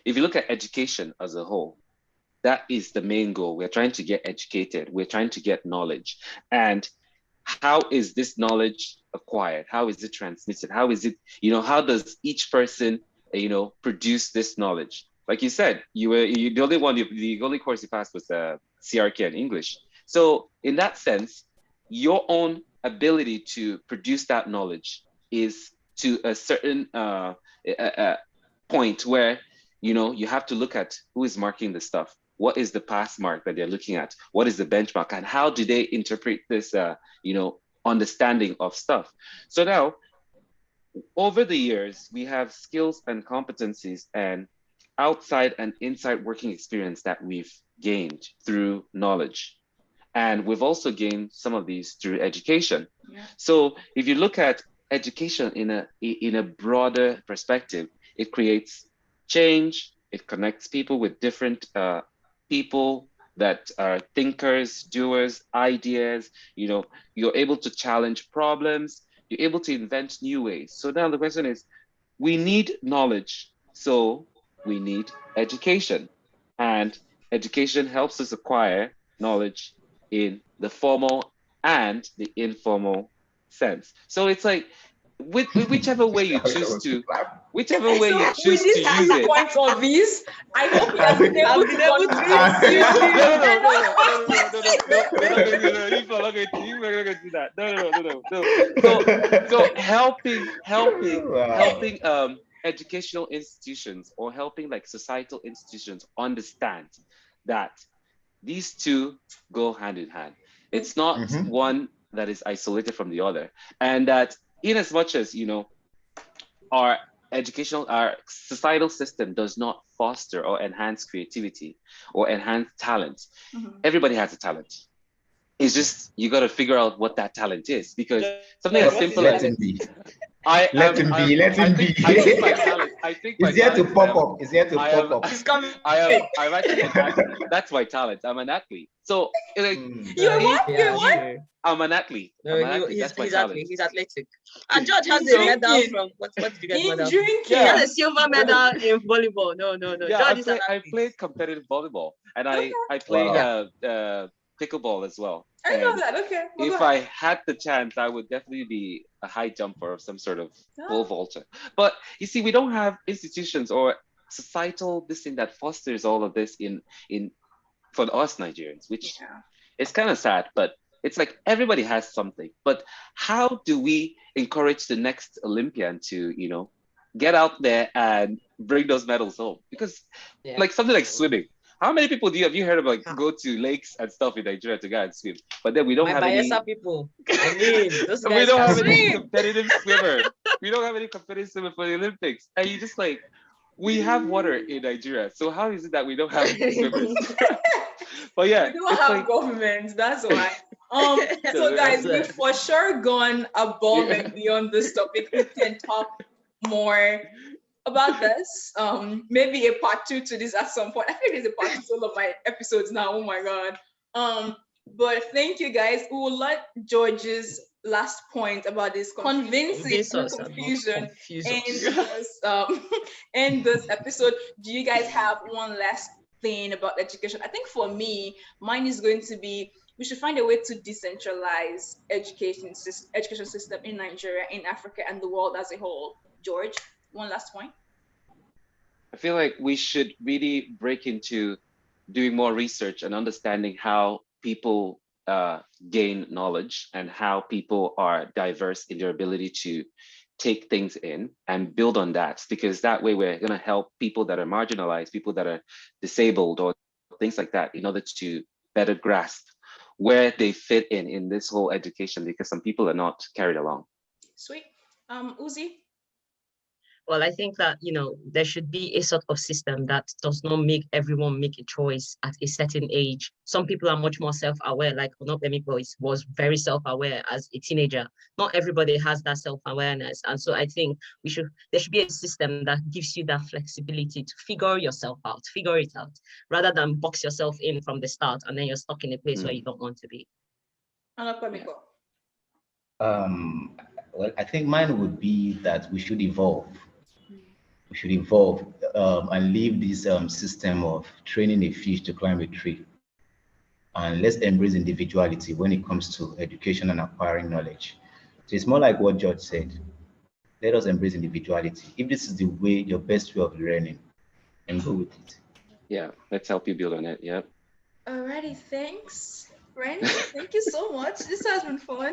if you look at education as a whole, that is the main goal. We're trying to get educated. We're trying to get knowledge. And how is this knowledge acquired? How is it transmitted? How is it, how does each person, produce this knowledge? Like you said, the only one, the only course you passed was CRK and English. So in that sense, your own ability to produce that knowledge is to a certain point where, you have to look at who is marking the stuff. What is the pass mark that they're looking at? What is the benchmark? And how do they interpret this, understanding of stuff? So now, over the years, we have skills and competencies and outside and inside working experience that we've gained through knowledge. And we've also gained some of these through education. Yeah. So if you look at education in a broader perspective, it creates change, it connects people with different people that are thinkers, doers, ideas, you're able to challenge problems, you're able to invent new ways. So now the question is, we need knowledge, so we need education. And education helps us acquire knowledge in the formal and the informal sense. So it's like, whichever way you choose to, whichever way you choose to use it. Points of this, I hope you have been able to convince you. You're not going to do that. No. So helping educational institutions or helping like societal institutions understand that these two go hand in hand. It's not one that is isolated from the other. And that in as much as, our societal system does not foster or enhance creativity or enhance talent, everybody has a talent. It's just, you got to figure out what that talent is, because something as simple as let him be. I think it's there to pop up. It's there to pop up. I'm actually an athlete. That's my talent. I'm an athlete. So like, you're what? I'm an athlete. He's athletic. And George has a medal from what did you get? Medal? Drinking. He has a silver medal in volleyball. No. Yeah, George I played competitive volleyball, and I played pickleball as well. I know that. Okay. Well, if I had the chance, I would definitely be a high jumper of some sort of pole vaulter. But you see, we don't have institutions or societal this thing that fosters all of this in for us Nigerians, which is kind of sad. But it's like everybody has something. But how do we encourage the next Olympian to, get out there and bring those medals home? Because like something like swimming. How many people have you heard of like go to lakes and stuff in Nigeria to go and swim? But then we don't have any people. I mean, those guys we don't have any competitive swimmer. We don't have any competitive swimmer for the Olympics. And you just like, we have water in Nigeria. So how is it that we don't have swimmers? But yeah, we don't have governments. That's why. So guys, we've for sure gone above and beyond this topic. We can talk more about this. Maybe a part 2 to this at some point. I think there's a part 2 to all of my episodes now. Oh my god. But thank you guys. We will let George's last point about this convincing confusion in this episode. Do you guys have one last thing about education? I think for me, mine is going to be, we should find a way to decentralize education system in Nigeria, in Africa, and the world as a whole. George, one last point. I feel like we should really break into doing more research and understanding how people gain knowledge and how people are diverse in their ability to take things in and build on that, because that way we're going to help people that are marginalized, people that are disabled or things like that, in order to better grasp where they fit in this whole education, because some people are not carried along. Sweet. Uzi? Well, I think that, there should be a sort of system that does not make everyone make a choice at a certain age. Some people are much more self-aware, like Onome was very self-aware as a teenager. Not everybody has that self-awareness. And so I think there should be a system that gives you that flexibility to figure it out, rather than box yourself in from the start and then you're stuck in a place where you don't want to be. Well, I think mine would be that we should evolve. We should evolve and leave this system of training a fish to climb a tree. And let's embrace individuality when it comes to education and acquiring knowledge. So it's more like what George said. Let us embrace individuality. If this is the way, your best way of learning, and go with it. Yeah, let's help you build on it. Yep. Alrighty, thanks, friends. Thank you so much. This has been fun.